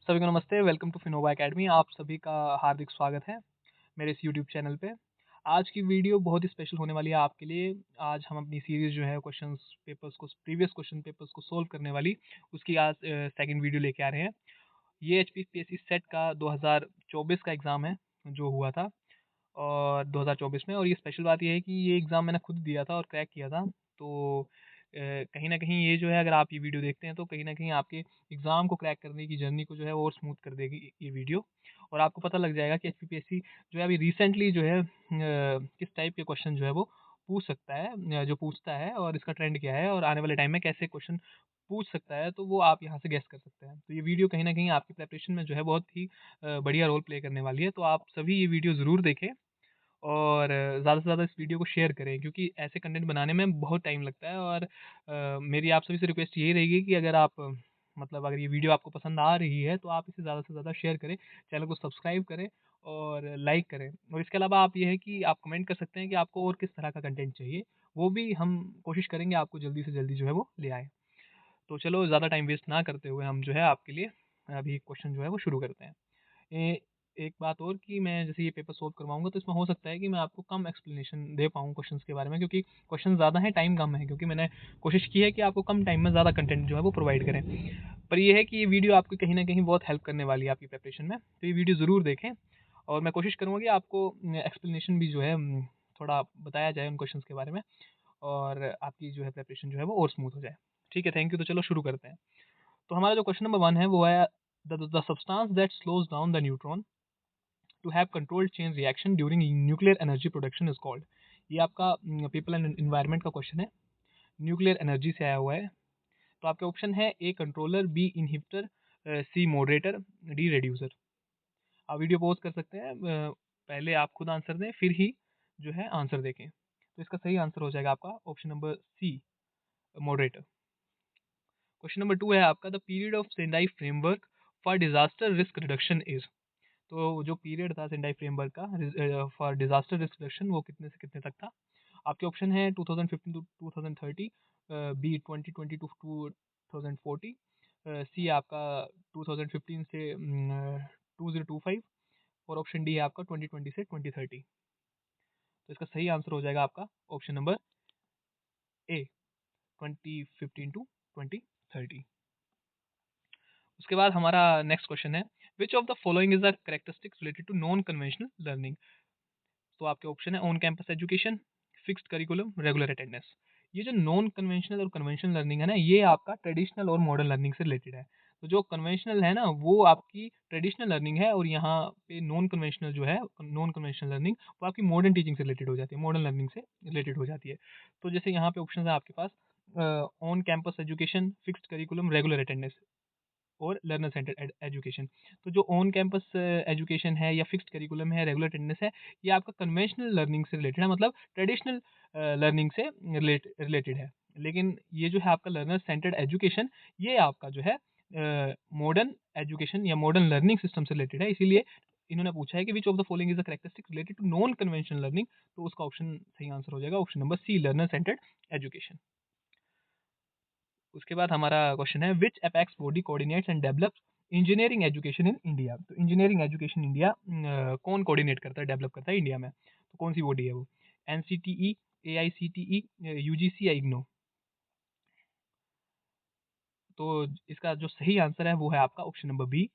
सभी को नमस्ते, वेलकम टू फिनोवा अकेडमी। आप सभी का हार्दिक स्वागत है मेरे इस यूट्यूब चैनल पे। आज की वीडियो बहुत ही स्पेशल होने वाली है आपके लिए। आज हम अपनी सीरीज़ जो है प्रीवियस क्वेश्चन पेपर्स को सोल्व करने वाली, उसकी आज सेकंड वीडियो लेके आ रहे हैं। ये एचपीपीएससी सेट का 2024 का एग्ज़ाम है, जो हुआ था और 2024 में। और ये स्पेशल बात ये है कि ये एग्ज़ाम मैंने खुद दिया था और क्रैक किया था। तो कहीं न कहीं ये जो है, अगर आप ये वीडियो देखते हैं तो कहीं न कहीं आपके एग्ज़ाम को क्रैक करने की जर्नी को जो है वो और स्मूथ कर देगी ये वीडियो। और आपको पता लग जाएगा कि एचपीपीएससी जो है अभी रिसेंटली जो है किस टाइप के क्वेश्चन जो है वो पूछ सकता है, जो पूछता है, और इसका ट्रेंड क्या है और आने वाले टाइम में कैसे क्वेश्चन पूछ सकता है, तो वो आप यहाँ से गेस कर सकते हैं। तो ये वीडियो कहीं न कहीं आपकी प्रिपरेशन में जो है बहुत ही बढ़िया रोल प्ले करने वाली है। तो आप सभी ये वीडियो ज़रूर देखें और ज़्यादा से ज़्यादा इस वीडियो को शेयर करें, क्योंकि ऐसे कंटेंट बनाने में बहुत टाइम लगता है। और मेरी आप सभी से रिक्वेस्ट यही रहेगी कि अगर आप मतलब अगर ये वीडियो आपको पसंद आ रही है तो आप इसे ज़्यादा से ज़्यादा शेयर करें, चैनल को सब्सक्राइब करें और लाइक करें। और इसके अलावा आप ये है कि आप कमेंट कर सकते हैं कि आपको और किस तरह का कंटेंट चाहिए, वो भी हम कोशिश करेंगे आपको जल्दी से जल्दी जो है वो ले आएँ। तो चलो ज़्यादा टाइम वेस्ट ना करते हुए हम जो है आपके लिए अभी क्वेश्चन जो है वो शुरू करते हैं। ए एक बात और कि मैं जैसे ये पेपर सॉल्व करवाऊँगा तो इसमें हो सकता है कि मैं आपको कम एक्सप्लेनेशन दे पाऊँ क्वेश्चंस के बारे में, क्योंकि क्वेश्चन ज़्यादा हैं, टाइम कम है, क्योंकि मैंने कोशिश की है कि आपको कम टाइम में ज़्यादा कंटेंट जो है वो प्रोवाइड करें। पर ये है कि ये वीडियो आपको कहीं न कहीं बहुत हेल्प करने वाली है आपकी प्रिपरेशन में, तो ये वीडियो ज़रूर देखें। और मैं कोशिश करूँगा कि आपको एक्सप्लेनेशन भी जो है थोड़ा बताया जाए उन क्वेश्चंस के बारे में, और आपकी जो है प्रिपरेशन जो है वो और स्मूथ हो जाए। ठीक है, थैंक यू। तो चलो शुरू करते हैं। तो हमारा जो क्वेश्चन नंबर 1 है वो है the substance that slows down the neutron to have controlled chain reaction during nuclear energy production is called. ये आपका पीपल एंड एनवायरनमेंट का क्वेश्चन है, न्यूक्लियर एनर्जी से आया हुआ है। तो आपके ऑप्शन है A controller, B inhibitor, C moderator, D reducer. आप वीडियो पॉज कर सकते हैं, पहले आप खुद आंसर दें, फिर ही जो है आंसर देखें। तो इसका सही आंसर हो जाएगा आपका option number C, moderator. Question number 2 है आपका the period of Sendai framework for disaster risk reduction is. तो जो पीरियड था सेंडाई फ्रेमवर्क का फॉर डिजास्टर रिस्क रिडक्शन, वो कितने से कितने तक था? आपके ऑप्शन है 2015 टू 2030, बी 2020 टू 2040, सी आपका 2015 से 2025, और ऑप्शन डी है आपका 2020 से 2030। तो इसका सही आंसर हो जाएगा आपका ऑप्शन नंबर ए, 2015 टू 2030। उसके बाद हमारा नेक्स्ट क्वेश्चन है which of the following is the characteristics related to non conventional learning. तो आपके ऑप्शन है on campus education, fixed curriculum, regular attendance. ये जो नॉन कन्वेंशनल और कन्वेंशनल लर्निंग है ना, ये आपका ट्रेडिशनल और मॉडर्न लर्निंग से रिलेटेड है। तो जो कन्वेंशनल है ना, वो आपकी ट्रेडिशनल लर्निंग है, और यहाँ पे नॉन कन्वेंशनल जो है, नॉन कन्वेंशनल लर्निंग, वो आपकी मॉडर्न टीचिंग से रिलेटेड हो जाती है, मॉडर्न लर्निंग से रिलेटेड हो जाती है। तो जैसे यहाँ पे ऑप्शन है आपके pass on campus education, fixed curriculum, regular attendance और लर्नर सेंटर्ड एजुकेशन। तो जो ऑन कैंपस एजुकेशन है या फिक्स्ड करिकुलम है, रेगुलर अटेंडेंस है, ये आपका कन्वेंशनल लर्निंग से रिलेटेड है, मतलब ट्रेडिशनल लर्निंग से रिलेटेड है। लेकिन ये जो है आपका लर्नर सेंटर्ड एजुकेशन, ये आपका जो है मॉडर्न एजुकेशन या मॉडर्न लर्निंग सिस्टम से रिलेटेड है। इसीलिए इन्होंने पूछा है कि which of the following is the characteristic related to non conventional learning. तो उसका ऑप्शन सही आंसर हो जाएगा option number C, learner centred education. उसके बाद हमारा क्वेश्चन है which apex body coordinates and develops engineering education in India. तो इंजीनियरिंग एजुकेशन इंडिया कौन कोऑर्डिनेट करता है, डेवलप करता है इंडिया में? तो कौन सी बॉडी है वो? एनसीटीई, एआईसीटीई, यूजीसी या इग्नो? तो इसका जो सही आंसर है वो है आपका ऑप्शन नंबर बी,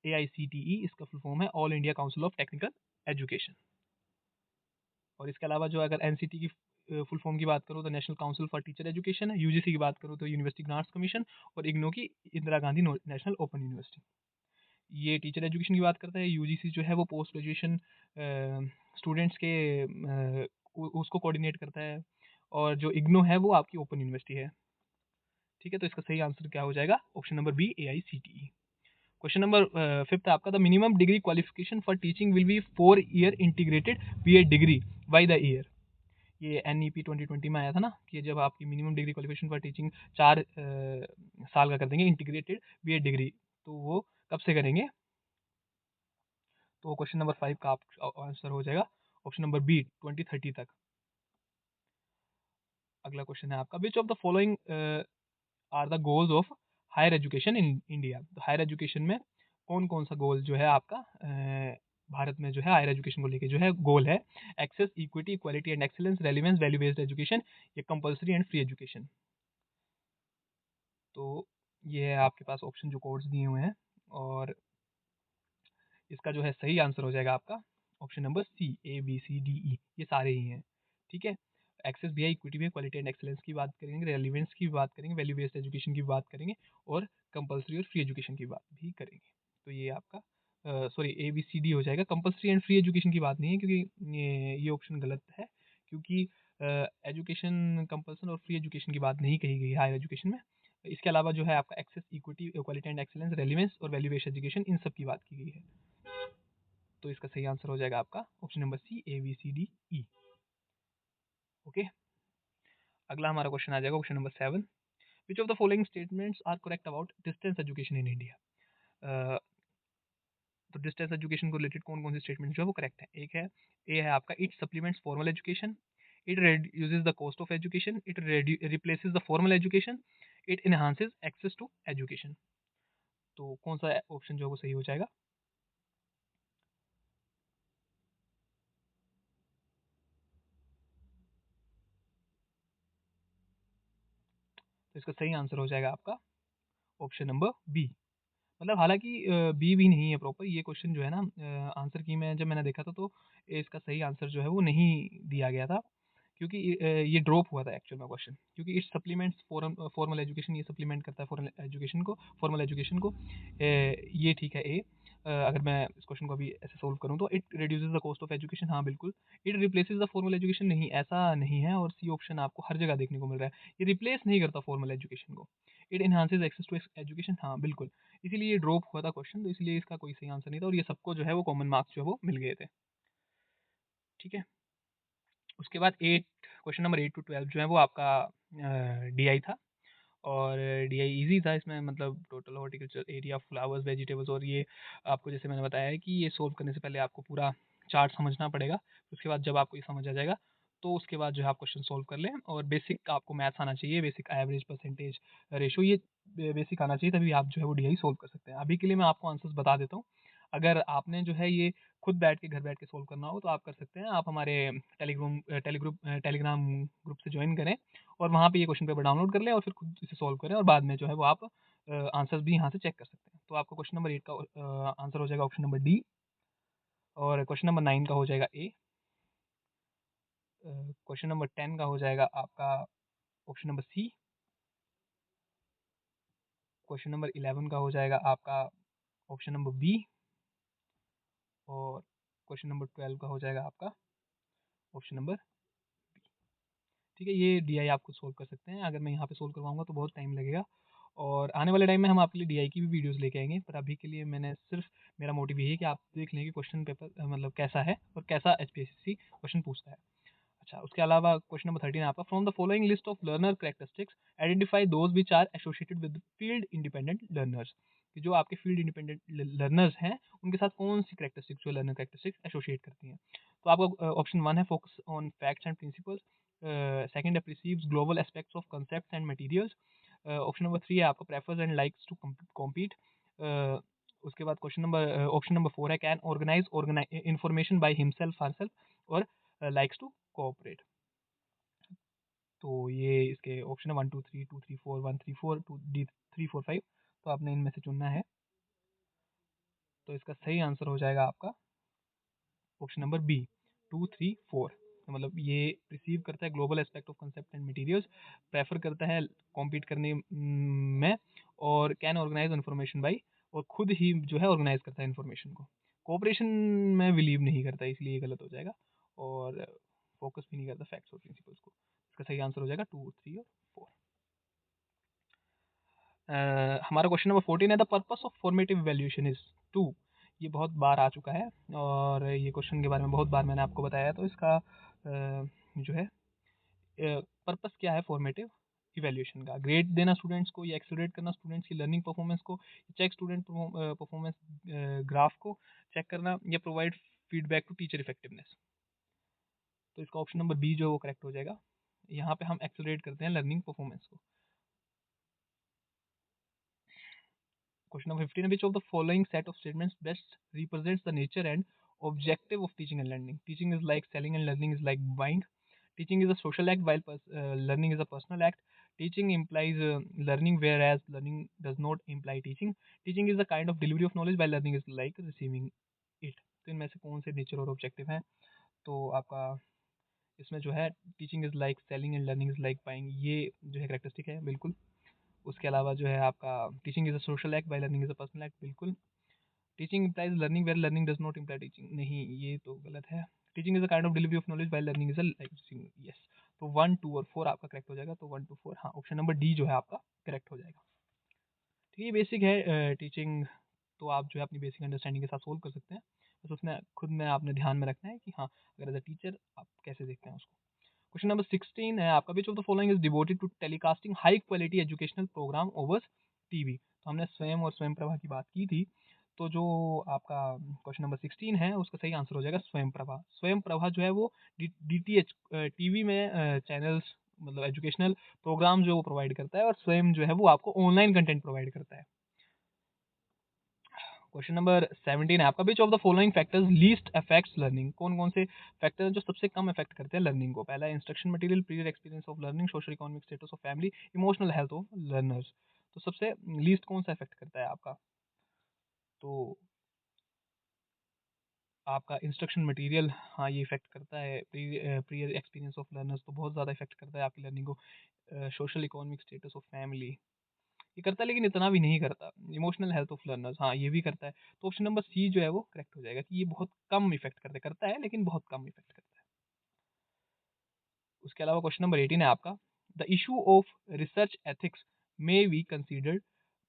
एआईसीटीई। इसका फुल फॉर्म है all India council of technical education. और इसके अलावा जो अगर एनसीटी की फुल फॉर्म की बात करूँ तो national council for teacher education है, यूजीसी की बात करूँ तो यूनिवर्सिटी ग्रांट्स कमीशन, और इग्नो की Indira Gandhi national open university. ये टीचर एजुकेशन की बात करता है। यूजीसी जो है वो पोस्ट ग्रेजुएशन स्टूडेंट्स के उसको कोऑर्डिनेट करता है, और जो इग्नो है वो आपकी ओपन यूनिवर्सिटी है। ठीक है, तो इसका सही आंसर क्या हो जाएगा? Option number B, AICTE. Question number 5 आपका the minimum degree qualification for teaching will be 4 year integrated BEd degree by the year. ये एनईपी 2020 में आया था ना, कि जब आपकी minimum degree qualification for teaching 4 साल का कर देंगे इंटीग्रेटेड बीएड डिग्री, तो वो कब से करेंगे? तो क्वेश्चन नंबर 5 का आंसर हो जाएगा ऑप्शन नंबर बी, 2030 तक। अगला क्वेश्चन है आपका which of the following are the goals of higher education in India. तो हायर एजुकेशन में कौन कौन सा गोल जो है आपका भारत में जो है हायर एजुकेशन को लेके जो है गोल है? Access, equity, equality and excellence, relevance, value based education या कंपल्सरी एंड फ्री एजुकेशन। तो ये है आपके पास ऑप्शन जो कोड्स दिए हुए हैं, और इसका जो है सही आंसर हो जाएगा आपका option number C, A B C D E, ये सारे ही हैं। ठीक है, एक्सेस भी है, इक्विटी भी है, क्वालिटी एंड एक्सेलेंस की बात करेंगे, रेलिवेंस की बात करेंगे, वैल्यू बेस्ड एजुकेशन की बात करेंगे, और कंपल्सरी और फ्री एजुकेशन की बात भी करेंगे। तो ये आपका sorry A B C D हो जाएगा। कंपल्सरी एंड फ्री एजुकेशन की बात नहीं है, क्योंकि ये ऑप्शन गलत है, क्योंकि एजुकेशन कंपल्सन और फ्री एजुकेशन की बात नहीं कही गई है हायर एजुकेशन में। इसके अलावा जो है आपका access, equity, quality and excellence, relevance और वैल्यू बेस्ड एजुकेशन, इन सब की बात की गई है। तो इसका सही आंसर हो जाएगा आपका option number C, A B C D E. Okay, अगला हमारा क्वेश्चन आ जाएगा question number 7। Which of the following statements are correct about distance education in India? तो डिस्टेंस एजुकेशन को रिलेटेड कौन कौन सी स्टेटमेंट जो है वो करेक्ट है? एक है, ए है आपका, it supplements formal education, it reduces the cost of education, it replaces the formal education, it enhances access to education. तो कौन सा ऑप्शन जो है वो सही हो जाएगा? तो इसका सही आंसर हो जाएगा आपका ऑप्शन नंबर बी। मतलब हालाँकि बी भी नहीं है प्रॉपर, ये क्वेश्चन जो है ना, आंसर की मैं जब मैंने देखा था तो इसका सही आंसर जो है वो नहीं दिया गया था, क्योंकि ये ड्रॉप हुआ था एक्चुअल में क्वेश्चन, क्योंकि इट सप्लीमेंट्स फॉर्मल एजुकेशन, ये सप्लीमेंट करता है फॉर्मल एजुकेशन को। ये ठीक है ए। अगर मैं इस क्वेश्चन को अभी ऐसे सोल्व करूँ तो it reduces the cost of education, हाँ बिल्कुल। It replaces the formal education, नहीं, ऐसा नहीं है, और सी ऑप्शन आपको हर जगह देखने को मिल रहा है, ये रिप्लेस नहीं करता फॉर्मल एजुकेशन को। It enhances access to education, हाँ बिल्कुल। इसीलिए ये ड्रॉप हुआ था क्वेश्चन, तो इसलिए इसका कोई सही आंसर नहीं था, और ये सबको जो है वो कॉमन मार्क्स जो है वो मिल गए थे। ठीक है, उसके बाद 8, क्वेश्चन नंबर 8 टू 12 जो है वो आपका डीआई था, और डीआई इजी था। इसमें मतलब total horticulture area, flowers, vegetables, और ये आपको जैसे मैंने बताया है कि ये सोल्व करने से पहले आपको पूरा चार्ट समझना पड़ेगा। उसके बाद जब आपको ये समझ आ जाएगा तो उसके बाद जो है आप क्वेश्चन सोल्व कर लें, और बेसिक आपको मैथ्स आना चाहिए, बेसिक एवरेज, परसेंटेज, रेशो, ये बेसिक आना चाहिए, तभी आप जो है वो डीआई सोल्व कर सकते हैं। अभी के लिए मैं आपको आंसर्स बता देता हूँ। अगर आपने जो है ये खुद बैठ के घर बैठ के सोल्व करना हो तो आप कर सकते हैं। आप हमारे टेलीग्राम ग्रुप से ज्वाइन करें, और वहाँ पे ये क्वेश्चन पेपर डाउनलोड कर लें, और फिर खुद इसे सॉल्व करें, और बाद में जो है वो आप आंसर्स भी यहाँ से चेक कर सकते हैं। तो आपका क्वेश्चन नंबर 8 का आंसर हो जाएगा ऑप्शन नंबर डी, और क्वेश्चन नंबर 9 का हो जाएगा ए, क्वेश्चन नंबर 10 का हो जाएगा आपका option number C, question number 11 का हो जाएगा आपका ऑप्शन नंबर बी, और क्वेश्चन नंबर 12 का हो जाएगा आपका ऑप्शन नंबर। ठीक है, ये डीआई आप खुद सोल्व कर सकते हैं। अगर मैं यहाँ पे सोल्व करवाऊँगा तो बहुत टाइम लगेगा, और आने वाले टाइम में हम आपके लिए डीआई की भी वीडियोस लेके आएँगे, पर अभी के लिए मैंने सिर्फ, मेरा मोटिव यही है कि आप देख लें कि क्वेश्चन पेपर मतलब कैसा है, और कैसा एचपीएससी क्वेश्चन पूछता है। अच्छा, उसके अलावा क्वेश्चन नंबर 13 है आपका, from the following list of learner characteristics identify those which are associated with field independent learners. कि जो आपके फील्ड इंडिपेंडेंट लर्नर्स हैं उनके साथ कौन सी कैरेक्टरिस्टिक्स जो लर्नर कैरेक्टरिस्टिक्स एसोसिएट करती हैं। तो आपका ऑप्शन 1 है focus on facts and principles, second है perceives global aspects of concepts and materials, option number 3 है आपका prefers and likes to compete, उसके बाद क्वेश्चन नंबर ऑप्शन नंबर 4 है can organise information by himself herself, और likes to cooperate. तो ये इसके ऑप्शन है 1 2 3 2 3 4 1 3 4 2 डी 3 4 5, तो आपने इनमें से चुनना है। तो इसका सही आंसर हो जाएगा आपका ऑप्शन नंबर बी, 2 3 4। तो मतलब ये रिसीव करता है global aspect of concept and materials, prefer करता है कॉम्पीट करने में, और कैन ऑर्गेनाइज इन्फॉर्मेशन बाई, और खुद ही जो है ऑर्गेनाइज करता है इन्फॉर्मेशन को। कोऑपरेशन में बिलीव नहीं करता, इसलिए ये गलत हो जाएगा, और फोकस भी नहीं करता फैक्ट्स और प्रिंसिपल्स को। इसका सही आंसर हो जाएगा 2 3 और 4। हमारा क्वेश्चन नंबर 14 है, the purpose of formative valuation is to. ये बहुत बार आ चुका है, और ये क्वेश्चन के बारे में बहुत बार मैंने आपको बताया, तो इसका जो है पर्पस क्या है फॉर्मेटिव इवैल्यूएशन का? ग्रेड देना स्टूडेंट्स को, या एक्सेलरेट करना स्टूडेंट्स की लर्निंग परफॉर्मेंस को, चेक स्टूडेंट परफॉर्मेंस ग्राफ को चेक करना, या provide feedback to teacher effectiveness. तो इसका ऑप्शन नंबर बी जो है वो करेक्ट हो जाएगा। यहाँ पे हम एक्सेलरेट करते हैं लर्निंग परफॉर्मेंस को। क्वेश्चन नंबर 15 है which of the following set of statements best represents the nature and objective of teaching and learning. Teaching is like selling and learning is like buying. Teaching is a social act while learning is a personal act. Teaching implies learning whereas learning does not imply teaching. Teaching is a kind of delivery of knowledge while learning is like receiving it. तो इनमें से कौन से nature और objective हैं? तो आपका इसमें जो है teaching is like selling and learning is like buying, ये जो है करेक्टरिस्टिक है बिल्कुल। उसके अलावा जो है आपका teaching is a social act by learning is a personal act, बिल्कुल। Teaching implies learning where learning does not imply teaching, नहीं ये तो गलत है। Teaching is a kind of delivery of knowledge by learning is a like teaching, yes. तो 1, 2 और 4 आपका correct हो जाएगा। तो 1, 2, 4, हाँ, ऑप्शन नंबर डी जो है आपका करेक्ट हो जाएगा। ठीक है, बेसिक है टीचिंग, तो आप जो है अपनी बेसिक अंडरस्टैंडिंग के साथ सोल्व कर सकते हैं। बस उसमें खुद में आपने ध्यान में रखना है कि हाँ, अगर एज अ टीचर आप कैसे देखते हैं उसको। क्वेश्चन नंबर 16 है आपका which of the following is devoted to telecasting high quality educational programme over TV. तो हमने स्वयं और स्वयं प्रभा की बात की थी। तो जो आपका क्वेश्चन नंबर 16 है उसका सही आंसर हो जाएगा स्वयं प्रभा। स्वयं प्रभा जो है वो डीटीएच टीवी में चैनल्स, मतलब एजुकेशनल प्रोग्राम जो वो प्रोवाइड करता है, और स्वयं जो है वो आपको ऑनलाइन कंटेंट प्रोवाइड करता है। क्वेश्चन नंबर 17 है आपका which of the following factors least affects learning. कौन कौन से फैक्टर हैं जो सबसे कम अफेक्ट करते हैं लर्निंग को? पहला instruction material, praevia experience of learning, social economic status of family, emotional health of learners. तो सबसे लीस्ट कौन सा अफेक्ट करता है आपका? तो आपका इंस्ट्रक्शन मटेरियल, हाँ ये इफेक्ट करता है। प्रीवियर एक्सपीरियंस ऑफ लर्नर्स तो बहुत ज़्यादा इफेक्ट करता है आपकी लर्निंग को। Social economic status of family ये करता है लेकिन इतना भी नहीं करता। इमोशनल हेल्थ ऑफ लर्नर्स, हाँ ये भी करता है। तो ऑप्शन नंबर सी जो है वो करेक्ट हो जाएगा कि ये बहुत कम इफेक्ट करता है लेकिन बहुत कम इफेक्ट करता है। उसके अलावा क्वेश्चन नंबर 18 है आपका the issue of research ethics may be considered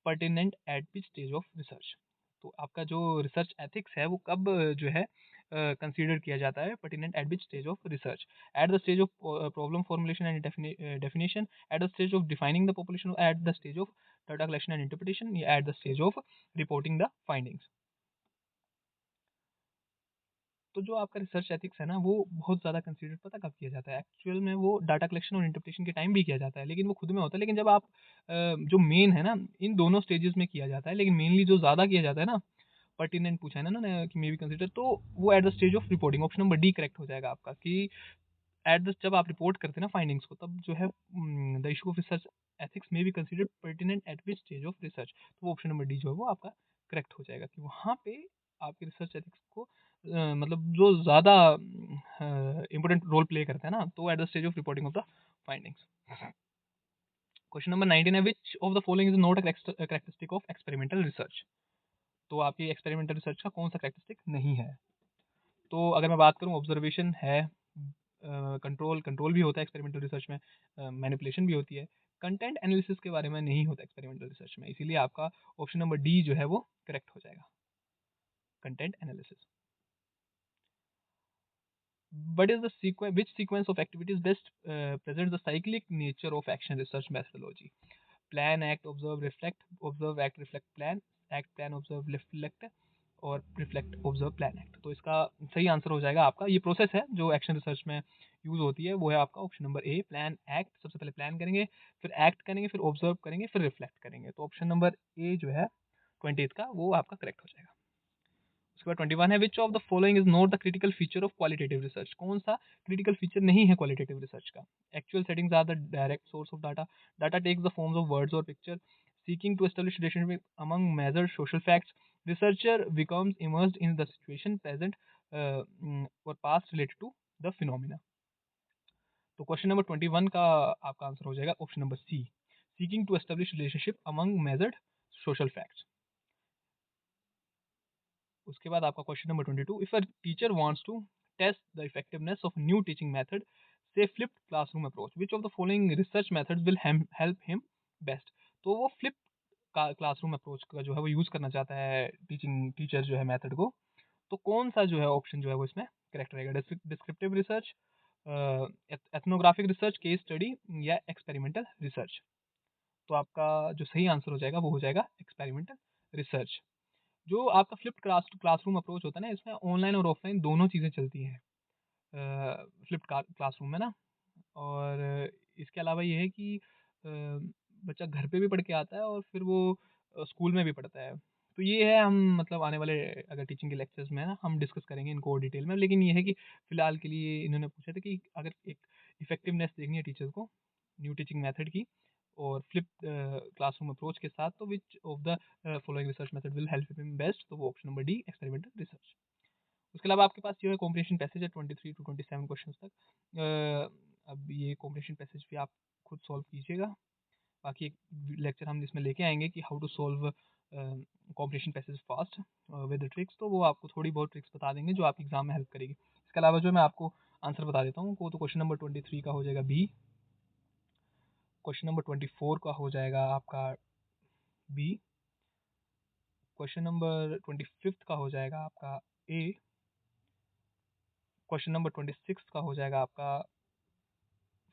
pertinent at which stage of research. तो आपका जो रिसर्च एथिक्स है वो कब जो है कंसीडर किया जाता है? Pertinent at which stage of research? At the stage of problem formulation and definition, at the stage of defining the population, at the stage of data collection and interpretation, या at the stage of reporting the findings. तो जो आपका research ethics है ना वो बहुत ज़्यादा consider पता कब किया जाता है? एक्चुअल में वो डाटा कलेक्शन और इंटरप्रिटेशन के टाइम भी किया जाता है, लेकिन वो खुद में होता है। लेकिन जब आप जो मेन है ना इन दोनों स्टेजेस में किया जाता है, लेकिन मेनली जो ज़्यादा किया जाता है ना, पर्टिनेंट पूछा है ना उन्होंने कि मे बी कंसीडर, तो वो eight the stage of reporting. Option number D correct हो जाएगा आपका कि एट द जब आप रिपोर्ट करते हैं ना फाइंडिंग्स को, तब जो है the issue of research ethics में be considered pertinent at which stage of research. तो ऑप्शन नंबर डी जो है वो आपका करेक्ट हो जाएगा कि वहाँ पे आपके रिसर्च एथिक्स को मतलब जो ज़्यादा इंपॉर्टेंट रोल प्ले करते हैं ना, तो eight the stage of reporting of the findings. Question number 19 है which of the following is not a characteristic of experimental research. तो आपकी एक्सपेरिमेंटल रिसर्च का कौन सा करेक्टरिस्टिक नहीं है? तो अगर मैं बात करूँ, ऑब्जर्वेशन है, कंट्रोल भी होता है एक्सपेरिमेंटल रिसर्च में, मैनिपुलेशन भी होती है। कंटेंट एनालिसिस के बारे में नहीं होता एक्सपेरिमेंटल रिसर्च में, इसीलिए आपका ऑप्शन नंबर डी जो है वो करेक्ट हो जाएगा, content analysis. What is the sequence? Which sequence of activities best presents the cyclic nature of action research methodology? Plan, act, observe, act, reflect, plan, act, plan, observe, reflect, और reflect, observe, plan, act. तो इसका सही answer हो जाएगा आपका, ये process है जो एक्शन रिसर्च में यूज होती है, वो है आपका option number A, plan act. सबसे पहले प्लान करेंगे, फिर एक्ट करेंगे, फिर ऑब्जर्व करेंगे, फिर रिफ्लेक्ट करेंगे। तो ऑप्शन नंबर ए जो है 20 का वो आपका करेक्ट हो जाएगा। उसके बाद 21 है which of the following is not the critical feature of qualitative research. कौन सा क्रिटिकल फीचर नहीं है क्वालिटेटिव रिसर्च का? Actual settings are the direct source of data, data takes the forms of words और picture, seeking to establish relationship among measured social facts, researcher becomes immersed in the situation present और past related to the phenomena. तो question number 21 का आपका answer हो जाएगा option number C, seeking to establish relationship among measured social facts. उसके बाद आपका question number 22, if a teacher wants to test the effectiveness of new teaching method से flipped classroom approach, which of the following research methods will help him best. तो वो flip classroom approach का जो है वो यूज करना चाहता है टीचर जो है मेथड को। तो कौन सा जो है ऑप्शन जो है वो इसमें करेक्ट रहेगा? Descriptive research, ethnographic research, case study, या एक्सपेरिमेंटल रिसर्च। तो आपका जो सही आंसर हो जाएगा वो हो जाएगा एक्सपेरिमेंटल रिसर्च। जो आपका फ्लिप्ड क्लासरूम अप्रोच होता है ना, इसमें ऑनलाइन और ऑफलाइन दोनों चीज़ें चलती हैं फ्लिप्ड क्लासरूम में ना। और इसके अलावा ये है कि बच्चा घर पे भी पढ़ के आता है और फिर वो स्कूल में भी पढ़ता है। तो ये है, हम मतलब आने वाले अगर टीचिंग के लेक्चर्स में ना हम डिस्कस करेंगे इनको और डिटेल में। लेकिन ये है कि फ़िलहाल के लिए इन्होंने पूछा था कि अगर एक इफ़ेक्टिवनेस देखनी है टीचर को, न्यू टीचिंग मेथड की और फ्लिप क्लासरूम अप्रोच के साथ, तो विच of the following research method will help him best? तो वो option number D, experimental research. उसके अलावा आपके पास जो है कॉम्प्रिहेंशन पैसेज है 23 टू 27 क्वेश्चंस तक। अब ये कॉम्प्रिहेंशन पैसेज भी आप खुद सॉल्व कीजिएगा। बाकी एक लेक्चर हम इसमें लेके आएंगे कि how to solve comprehension passage fast with tricks, तो वो आपको थोड़ी बहुत ट्रिक्स बता देंगे जो आपके एग्जाम में हेल्प करेगी। इसके अलावा जो मैं आपको आंसर बता देता हूँ, तो क्वेश्चन नंबर 23 का हो जाएगा बी, क्वेश्चन नंबर 24 का हो जाएगा आपका बी, क्वेश्चन नंबर 25 का हो जाएगा आपका ए, क्वेश्चन नंबर 26 का हो जाएगा आपका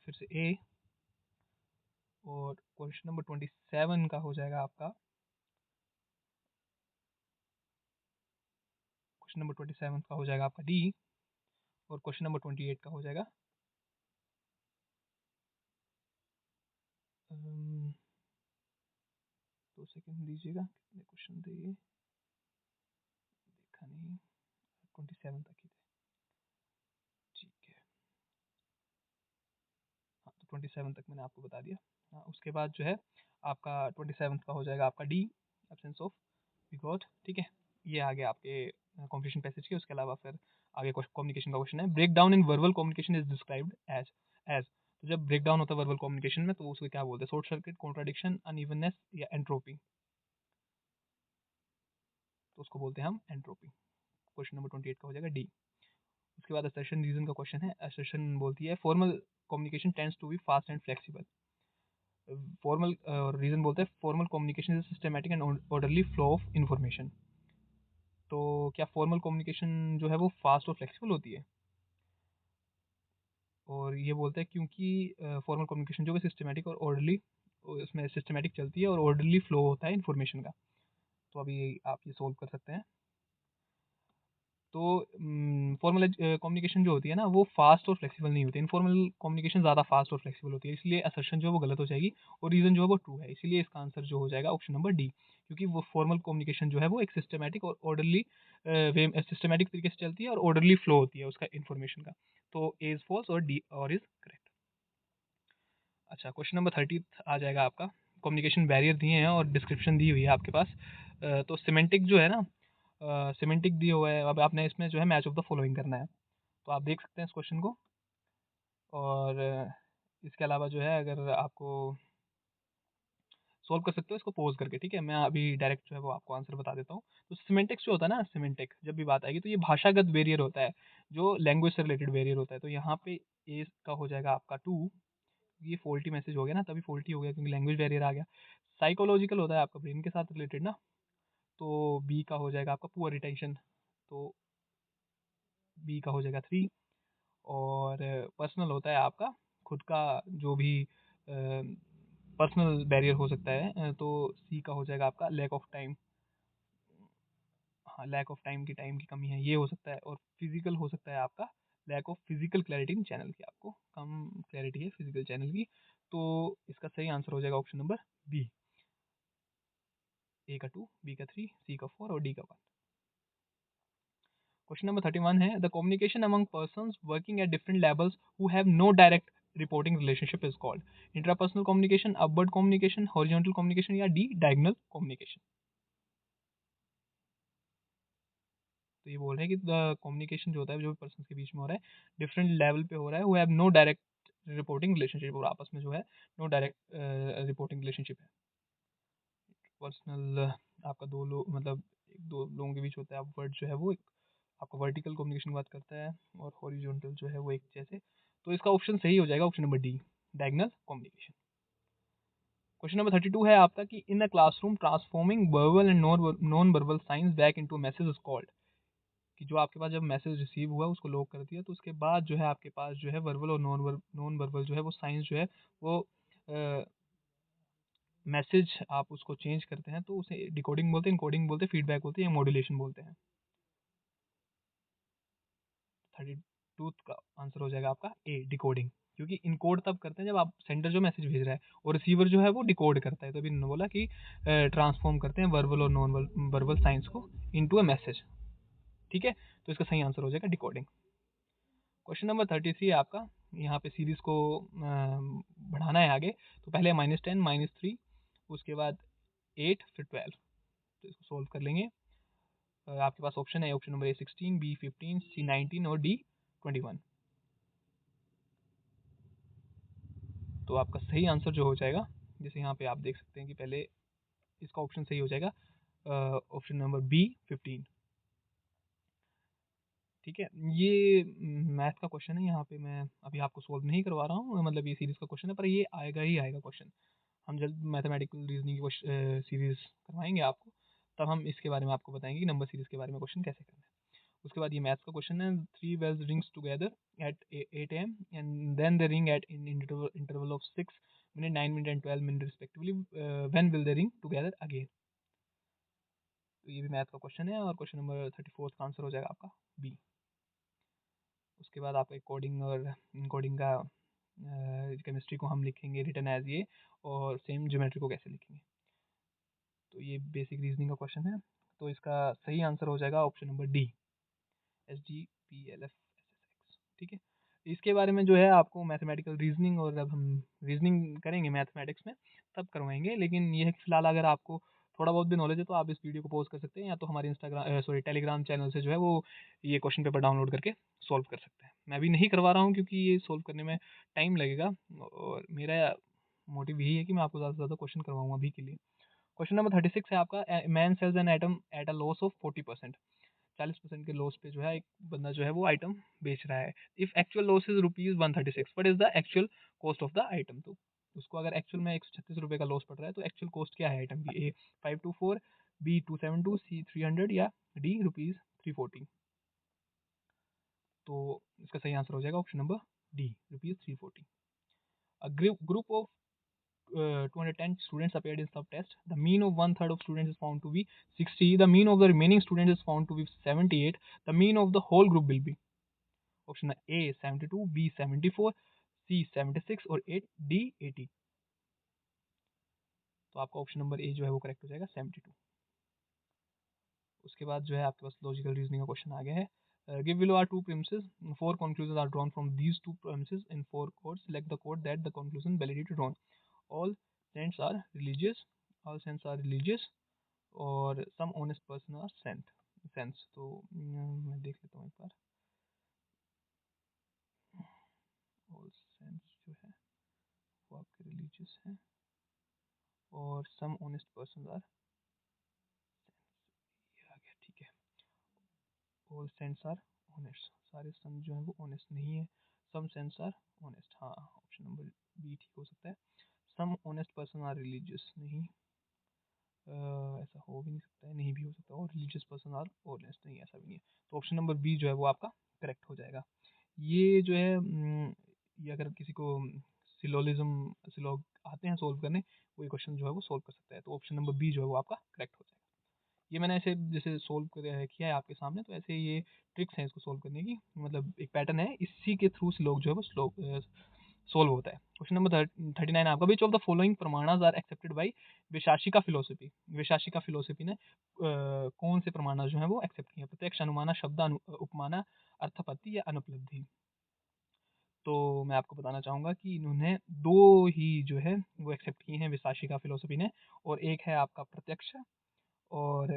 फिर से ए, और क्वेश्चन नंबर 27 का हो जाएगा आपका, क्वेश्चन नंबर 27 का हो जाएगा आपका डी, और क्वेश्चन नंबर 28 का हो जाएगा 2 सेकेंड दीजिएगा, कितने क्वेश्चन थे ये, देखा नहीं, 27 तक ही थे, ठीक है। हाँ, तो 27 तक मैंने आपको बता दिया। हाँ, उसके बाद जो है आपका 27 का हो जाएगा आपका डी, एब्सेंस ऑफ बिगॉट, ठीक है। ये आ गया आपके कॉम्पिटिशन पैसेज के। उसके अलावा फिर आगे कम्युनिकेशन का क्वेश्चन है, break down in verbal communication is described as. तो जब ब्रेक डाउन होता है वर्बल कम्युनिकेशन में, तो उसको क्या बोलते हैं? शॉर्ट सर्किट, कॉन्ट्राडिक्शन, अनइवननेस या एंट्रोपी, तो उसको बोलते हैं हम एंट्रोपी। क्वेश्चन नंबर 28 का हो जाएगा डी। उसके बाद असर्शन रीजन का क्वेश्चन है। असर्शन बोलती है formal communication tends to be fast and flexible. Formal reason बोलते हैं formal communication is systematic and orderly flow of information. तो क्या फॉर्मल कम्युनिकेशन जो है वो फास्ट और फ्लेक्सिबल होती है? और ये बोलते हैं क्योंकि फॉर्मल कम्युनिकेशन जो है सिस्टमैटिक और ऑर्डरली, उसमें सिस्टमैटिक चलती है और ऑर्डरली फ्लो होता है इन्फॉर्मेशन का। तो अभी आप ये सोल्व कर सकते हैं। तो फॉर्मल कम्युनिकेशन जो होती है ना, वो फास्ट और फ्लेक्सिबल नहीं होती। इनफॉर्मल कम्युनिकेशन ज़्यादा फास्ट और फ्लेक्सिबल होती है, इसलिए असर्शन जो है वो गलत हो जाएगी और रीज़न जो है वो ट्रू है। इसीलिए इसका आंसर जो हो जाएगा ऑप्शन नंबर डी, क्योंकि वो फॉर्मल कम्युनिकेशन जो है वो एक सिस्टमैटिक और ऑर्डरली वे सिस्टमैटिक तरीके से चलती है और ऑर्डरली फ्लो होती है उसका इन्फॉर्मेशन का। तो ए इज़ फॉल्स और डी और इज़ करेक्ट। अच्छा, क्वेश्चन नंबर 30 आ जाएगा आपका। कम्युनिकेशन बैरियर दिए हैं और डिस्क्रिप्शन दी हुई है आपके पास। तो सिमेंटिक जो है ना, सिमेंटिक दिया हुआ है। अब आपने इसमें जो है मैच ऑफ द फॉलोइंग करना है। तो आप देख सकते हैं इस क्वेश्चन को। और इसके अलावा जो है अगर आपको सॉल्व कर सकते हो इसको पोज करके, ठीक है। मैं अभी डायरेक्ट जो है वो आपको आंसर बता देता हूँ। तो सिमेंटिक्स जो होता है ना, सिमेंटिक जब भी बात आएगी तो ये भाषागत बैरियर होता है, जो लैंग्वेज से रिलेटेड बैरियर होता है। तो यहाँ पे ए का हो जाएगा आपका 2, ये फॉल्टी मैसेज हो गया ना, तभी फॉल्टी हो गया क्योंकि लैंग्वेज बैरियर आ गया। साइकोलॉजिकल होता है आपका ब्रेन के साथ रिलेटेड ना, तो बी का हो जाएगा आपका पुअर रिटेंशन, तो बी का हो जाएगा 3। और पर्सनल होता है आपका खुद का जो भी पर्सनल बैरियर हो सकता है, तो सी का हो जाएगा आपका लैक ऑफ टाइम। हाँ, लैक ऑफ टाइम की कमी है, ये हो सकता है। और फिजिकल हो सकता है आपका lack of physical clarity in channel की, आपको कम क्लैरिटी है फिजिकल चैनल की। तो इसका सही आंसर हो जाएगा ऑप्शन नंबर बी, ए का 2, बी का 3, सी का 4 और डी का 1। क्वेश्चन नंबर 31 है, the communication among persons working at different levels who have no direct reporting relationship is called intrapersonal communication, upward communication, horizontal communication या डी डायगोनल कम्युनिकेशन। तो ये बोल रहे हैं कि द कम्युनिकेशन जो होता है जो भी पर्सन के बीच में हो रहा है डिफरेंट लेवल पे हो रहा है, who have no direct reporting relationship, और आपस में जो है नो डायरेक्ट रिपोर्टिंग रिलेशनशिप है। पर्सनल आपका दो लोग मतलब एक दो लोगों के बीच होता है, अपवर्ड जो है वो एक आपका वर्टिकल कम्युनिकेशन की बात करता है, और हॉरिजॉन्टल जो है वो एक जैसे। तो इसका ऑप्शन सही हो जाएगा option number D, diagonal communication. Question number 32 है आपका कि in a classroom transforming verbal and non verbal signs back into message is called. कि जो आपके पास जब मैसेज रिसीव हुआ उसको लॉक कर दिया, तो उसके बाद जो है आपके पास जो है वर्बल और नॉन वर्बल जो है वो साइंस जो है वो मैसेज आप उसको चेंज करते हैं, तो उसे डिकोडिंग बोलते हैं, इनकोडिंग बोलते हैं, फीडबैक बोलते हैं या मॉड्यूलेशन बोलते हैं। 32 का आंसर हो जाएगा आपका ए, डिकोडिंग। क्योंकि इनकोड तब करते हैं जब आप सेंडर जो मैसेज भेज रहा है और रिसीवर जो है वो डिकोड करता है। तो अभी इन्होंने बोला कि ट्रांसफॉर्म करते हैं वर्बल और नॉन वर्बल साइंस को इनटू अ मैसेज। ठीक है, तो इसका सही आंसर हो जाएगा डिकोडिंग। क्वेश्चन नंबर 33 है आपका। यहाँ पे सीरीज को बढ़ाना है आगे, तो पहले -10 -3 उसके बाद 8 फिर 12। तो इसको सोल्व कर लेंगे। आपके पास ऑप्शन है, ऑप्शन नंबर ए 16, बी 15, सी 19 और डी 21। तो आपका सही आंसर जो हो जाएगा, जैसे यहाँ पे आप देख सकते हैं कि पहले इसका ऑप्शन सही हो जाएगा ऑप्शन नंबर बी 15। ठीक है, ये मैथ का क्वेश्चन है। यहाँ पे मैं अभी आपको सोल्व नहीं करवा रहा हूँ, मतलब ये सीरीज का क्वेश्चन है, पर ये आएगा ही आएगा क्वेश्चन। हम जब मैथमेटिकल रीजनिंग की सीरीज करवाएंगे आपको, तब हम इसके बारे में आपको बताएंगे कि नंबर सीरीज के बारे में क्वेश्चन कैसे करना है। उसके बाद ये मैथ्स का क्वेश्चन है। 3 bells rings together at 8 a.m. and then they ring at in interval of 6 minute, 9 minute and 12 minute respectively. When will they ring together again? तो ये भी मैथ का क्वेश्चन है और क्वेश्चन नंबर 34 का आंसर हो जाएगा आपका बी। उसके बाद आपका कोडिंग और इनकोडिंग का केमिस्ट्री को हम लिखेंगे रिटर्न एज ये, और सेम ज्योमेट्री को कैसे लिखेंगे। तो ये बेसिक रीजनिंग का क्वेश्चन है। तो इसका सही आंसर हो जाएगा option number D, SGPLF SSX। ठीक है, इसके बारे में जो है आपको मैथमेटिकल रीजनिंग, और जब हम रीजनिंग करेंगे मैथमेटिक्स में तब करवाएंगे। लेकिन ये है कि फिलहाल अगर आपको थोड़ा बहुत भी नॉलेज है तो आप इस वीडियो को पॉज कर सकते हैं, या तो हमारे टेलीग्राम चैनल से जो है वो ये क्वेश्चन पेपर डाउनलोड करके सॉल्व कर सकते हैं। मैं अभी नहीं करवा रहा हूँ क्योंकि ये सॉल्व करने में टाइम लगेगा, और मेरा मोटिव यही है कि मैं आपको ज़्यादा से ज़्यादा क्वेश्चन करवाऊँ अभी के लिए। क्वेश्चन नंबर 36 है आपका। Man sells an item at a loss of 40%। 40% के लॉस पे जो है एक बंदा जो है वो आइटम बेच रहा है। If actual loss is ₹136, what is the actual cost of the item. तो उसको अगर एक्चुअल में 136 रुपये का लॉस पड़ रहा है तो एक्चुअल कॉस्ट क्या है आइटम की। ए 524, बी 272, सी 300 या डी ₹340। तो इसका सही आंसर हो जाएगा option number D ₹340। A group of 210 students appeared in sub-test. The mean of one third of students is found to be 60. The mean of the remaining students is found to be 78. The mean of the whole group will be option A 72, B 74, C 76 और 8 D 80। तो आपका option number A जो है वो correct हो जाएगा 72। उसके बाद जो है आपके पास लॉजिकल रीजनिंग का क्वेश्चन आ गया है। Give below are two premises, 4 conclusions are drawn from these two premises in 4 codes. Select the code that the conclusion validity drawn. All saints are religious, all saints are religious, और some honest person are saints। तो मैं देख लेता हूँ एक बार। all saints जो है वो आपके religious हैं, और some honest persons are ये आ गया। ठीक है, all saints are honest, सारे संत जो हैं वो honest नहीं है। some saints are honest, हाँ ऑप्शन नंबर बी ठीक हो सकता है। some honest person are religious, नहीं ऐसा हो भी नहीं सकता है, नहीं भी हो सकता, और रिलीजियस पर्सन आर ऑनेस्ट, नहीं ऐसा भी नहीं है। तो ऑप्शन नंबर बी जो है वो आपका करेक्ट हो जाएगा। ये जो है ये अगर किसी को सिलोलिज्म सिलोग आते हैं सोल्व करने, वो ये क्वेश्चन जो है वो सोल्व कर सकता है। तो ऑप्शन नंबर बी जो है वो आपका करेक्ट हो जाएगा। ये मैंने ऐसे जैसे सोल्व किया है आपके सामने, तो ऐसे ये ट्रिक्स हैं इसको सोल्व करने की, मतलब एक पैटर्न है, इसी के थ्रू स्लोग जो है वो सोल्व होता है। क्वेश्चन नंबर 39 आपका। विच ऑफ द फॉलोइंग प्रमाणास are accepted by Vaisheshika philosophy. Vaisheshika philosophy ने कौन से प्रमाण जो है वो एक्सेप्ट किए? प्रत्यक्ष, अनुमाना, शब्द, उपमाना, अर्थपत्ति या अनुपलब्धि। तो मैं आपको बताना चाहूँगा कि इन्होंने दो ही जो है वो एक्सेप्ट किए हैं वैशेषिका फिलोसफी ने, और एक है आपका प्रत्यक्ष और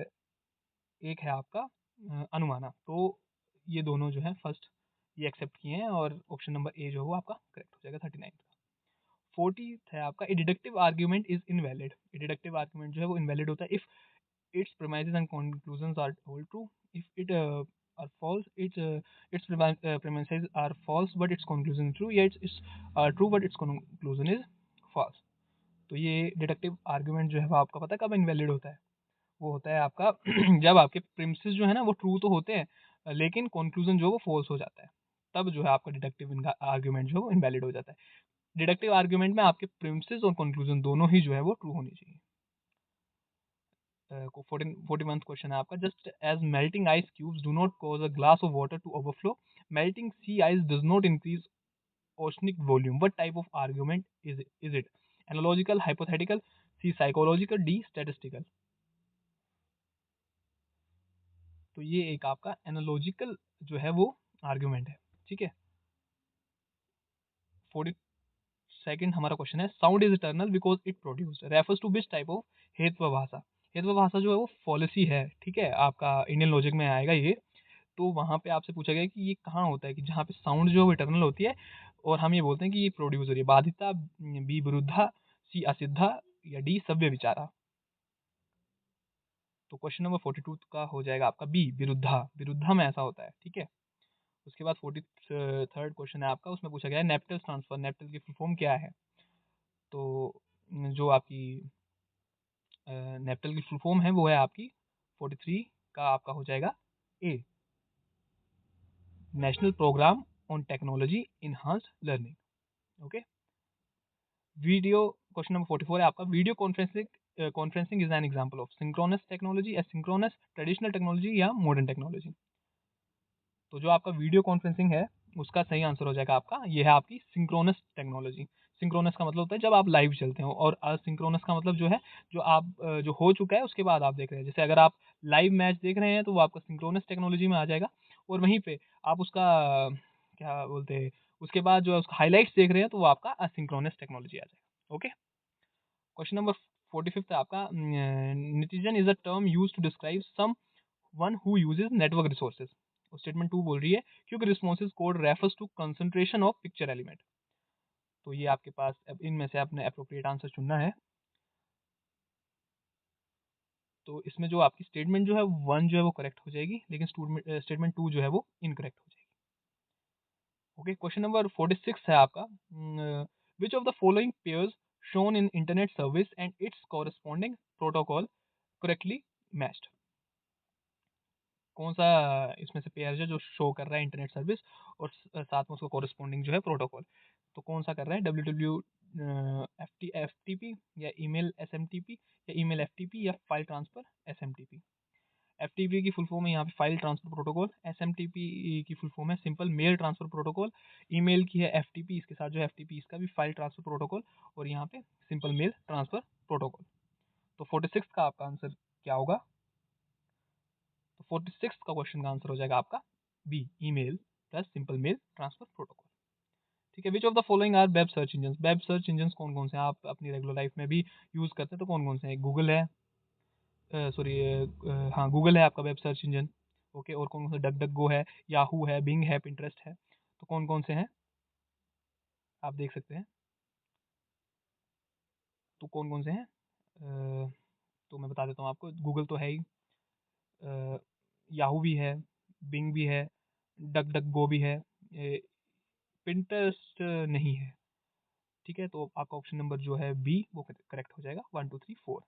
एक है आपका अनुमाना। तो ये दोनों जो है फर्स्ट ये एक्सेप्ट किए हैं, और ऑप्शन नंबर ए जो है वो आपका करेक्ट हो जाएगा 39 का। 40 है आपका। A deductive argument is invalid. A deductive argument जो है वो इनवैलिड होता है if its premises and conclusions are all true. If it are false, its premises are false but its conclusion is true. Yeah, it's true but its conclusion is false. तो ये deductive argument जो है वो आपका पता है कब invalid होता है? वो होता है आपका जब आपके प्रीमिसेस जो है ना वो ट्रू तो होते हैं, लेकिन कंक्लूजन जो है वो फॉल्स हो जाता है, तब जो है आपका डिडक्टिव आर्ग्यूमेंट जो है वो इनवैलिड हो जाता है। डिडक्टिव आर्ग्यूमेंट में आपके प्रीमिसेस और कंक्लूजन दोनों ही जो है वो ट्रू होनी चाहिए। 41th क्वेश्चन है आपका। Just as melting ice cubes do not cause a glass of water to overflow, melting sea ice does not increase cosmic volume. What type of argument is it? Analogical, hypothetical, C psychological, D statistical. तो ये एक आपका analogical जो है वो argument है, ठीक है। 42nd हमारा क्वेश्चन है, sound is eternal because it produced refers to which type of हेतु भाषा। हेतु भाषा जो है वो पॉलिसी है, ठीक है, आपका इंडियन लॉजिक में आएगा ये। तो वहाँ पे आपसे पूछा गया कि ये कहाँ होता है कि जहाँ पे साउंड जो है वो इटर्नल होती है और हम ये बोलते हैं कि ये प्रोड्यूस हो रही है। बाधिता, बी विरुद्धा, सी असिद्धा, या डी सव्य विचारा। तो क्वेश्चन नंबर 42 का हो जाएगा आपका बी विरुद्धा, विरुद्धा में ऐसा होता है, ठीक है। उसके बाद 43rd क्वेश्चन है आपका, उसमें पूछा गया है नेप्टल ट्रांसफर, नेप्टल की फुल फॉर्म क्या है। तो जो आपकी नेप्टल की फुल फॉर्म है वो है आपकी 43 का आपका हो जाएगा A, national programme on technology enhanced learning, okay. Video question number 44 है आपका, video conferencing is an example of synchronous technology, asynchronous, traditional technology या मॉडर्न टेक्नोलॉजी। तो जो आपका वीडियो कॉन्फ्रेंसिंग है उसका सही आंसर हो जाएगा आपका, ये है आपकी सिंक्रोनस टेक्नोलॉजी। सिंक्रोनस का मतलब होता है जब आप लाइव चलते हो, और असिंक्रोनस का मतलब जो है जो आप जो हो चुका है उसके बाद आप देख रहे हैं। जैसे अगर आप लाइव मैच देख रहे हैं तो वो आपका सिंक्रोनस टेक्नोलॉजी में आ जाएगा, और वहीं पे आप उसका क्या बोलते हैं उसके बाद जो है उसका हाईलाइट्स देख रहे हैं तो वो आपका असिंक्रोनस टेक्नोलॉजी आ जाएगा, ओके। क्वेश्चन नंबर 45 है आपका, netizen is a term used to describe someone who uses network resources. Statement 2 बोल रही है, क्योंकि responses code refers to concentration of picture element. तो ये आपके पास अब इनमें से आपने अप्रोप्रिएट आंसर चुनना है। तो इसमें जो आपकी स्टेटमेंट जो है 1 जो है वो करेक्ट हो जाएगी, लेकिन स्टेटमेंट 2 जो है वो इनकरेक्ट हो जाएगी, ओके। क्वेश्चन नंबर 46 है आपका, which of the following pairs shown in internet service and it's corresponding protocol correctly matched. कौन सा इसमें से पेयर है जो शो कर रहा है इंटरनेट सर्विस और साथ में उसका कॉरेस्पॉन्डिंग जो है प्रोटोकॉल। तो कौन सा कर रहा है, डब्ल्यू एफ टी पी, या email S M T P, या ईमेल एफ टी पी, या file transfer S M T P. F T P की फुल फॉर्म है यहाँ पे file transfer protocol, S M T P की full form है simple mail transfer protocol, email की है एफ टी पी, इसके साथ जो एफ टी पी इसका भी फाइल ट्रांसफर प्रोटोकॉल, और यहाँ पे सिंपल मेल ट्रांसफर प्रोटोकॉल। तो 46 का आपका आंसर क्या होगा, तो 46 का क्वेश्चन का आंसर हो जाएगा आपका B, email plus simple mail transfer protocol, ठीक है। Which of the following are web search engine. Web search engine कौन कौन से हैं, आप अपनी रेगुलर लाइफ में भी यूज करते हैं, तो कौन कौन से हैं, गूगल है, सॉरी हाँ गूगल है आपका वेब सर्च इंजन, ओके। और कौन कौन से, डक डक गो है, याहू है, बिंग है, पिंटरेस्ट है। तो कौन कौन से हैं आप देख सकते हैं, तो कौन कौन से हैं, तो मैं बता देता हूँ आपको, गूगल तो है ही, याहू भी है, बिंग भी है, डक डक गो भी है, पिंटरेस्ट नहीं है, ठीक है। तो आपका ऑप्शन नंबर जो है बी वो करेक्ट हो जाएगा, 1 2 3 4,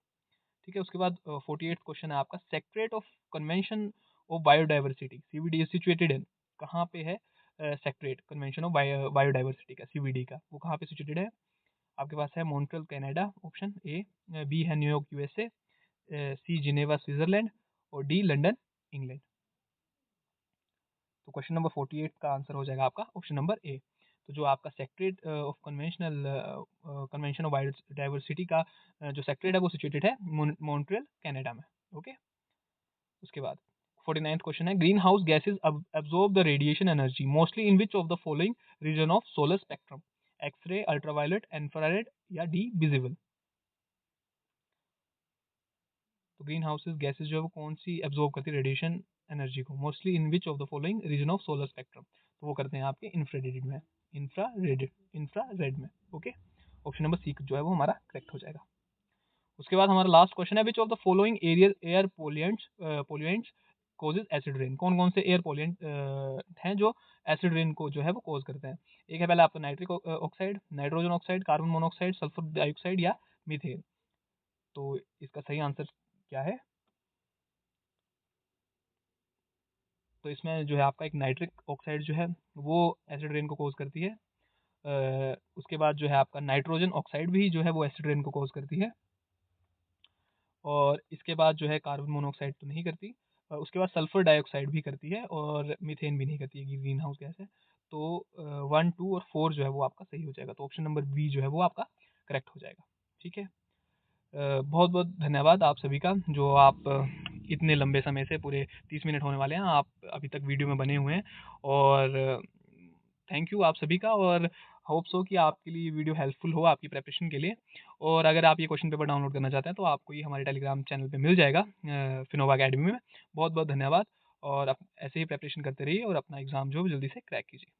ठीक है। उसके बाद 48 क्वेश्चन है आपका, secret of convention of biodiversity CVD is situated in. कहाँ पे है सेक्रेट कन्वेंशन ऑफ बायोडाइवर्सिटी का, सीवीडी का, वो कहाँ पे सिचुएटेड है। आपके पास है Montreal Canada option A, B है New York USA, C Geneva Switzerland, और डी लंदन इंग्लैंड। तो क्वेश्चन नंबर 48 का आंसर हो जाएगा आपका ऑप्शन नंबर ए। तो जो आपका secret of convention of biodiversity का जो सेक्रेट है वो सिचुएटेड है मॉन्ट्रियल कनाडा में, ओके। उसके बाद 49th क्वेश्चन है, green house gases absorb the radiation energy mostly in which of the following region of solar spectrum, X-ray, ultraviolet, infrared, या डी विजिबल। तो ग्रीन हाउसेज गैसेज जो है वो कौन सी एब्जॉर्ब करती है रेडिएशन एनर्जी को, mostly in which of the following region of solar spectrum. तो वो करते हैं आपके इंफ्रारेड में, इंफ्रारेड में, ओके। ऑप्शन नंबर सी जो है वो हमारा करेक्ट हो जाएगा। उसके बाद हमारा लास्ट क्वेश्चन है, which of the following air pollutants causes acid rain. कौन कौन से एयर पोल्यूएंट हैं जो एसिड रेन को जो है वो कॉज करते हैं। एक है पहले आपका nitric oxide, nitrogen oxide, carbon monoxide, sulphur dioxide, या मीथेन। तो इसका सही आंसर क्या है, तो इसमें जो है आपका एक नाइट्रिक ऑक्साइड जो है वो एसिड रेन को कॉज करती है। उसके बाद जो है आपका नाइट्रोजन ऑक्साइड भी जो है वो एसिड रेन को कॉज करती है, और इसके बाद जो है कार्बन मोनोऑक्साइड तो नहीं करती, उसके बाद सल्फर डाइऑक्साइड भी करती है, और मीथेन भी नहीं करती है, ग्रीन हाउस गैस है। तो 1, 2 और 4 जो है वो आपका सही हो जाएगा। तो ऑप्शन नंबर बी जो है वो आपका करेक्ट हो जाएगा। ठीक है? बहुत-बहुत धन्यवाद आप सभी का, जो आप इतने लंबे समय से पूरे 30 मिनट होने वाले हैं, आप अभी तक वीडियो में बने हुए हैं, और थैंक यू आप सभी का, और होप सो कि आपके लिए ये वीडियो हेल्पफुल हो आपकी प्रिपरेशन के लिए। और अगर आप ये क्वेश्चन पेपर डाउनलोड करना चाहते हैं, तो आपको ये हमारे टेलीग्राम चैनल पे मिल जाएगा, फिनोवा अकेडमी में। बहुत-बहुत धन्यवाद, और आप ऐसे ही प्रिपरेशन करते रहिए और अपना एग्ज़ाम जो है जल्दी से क्रैक कीजिए।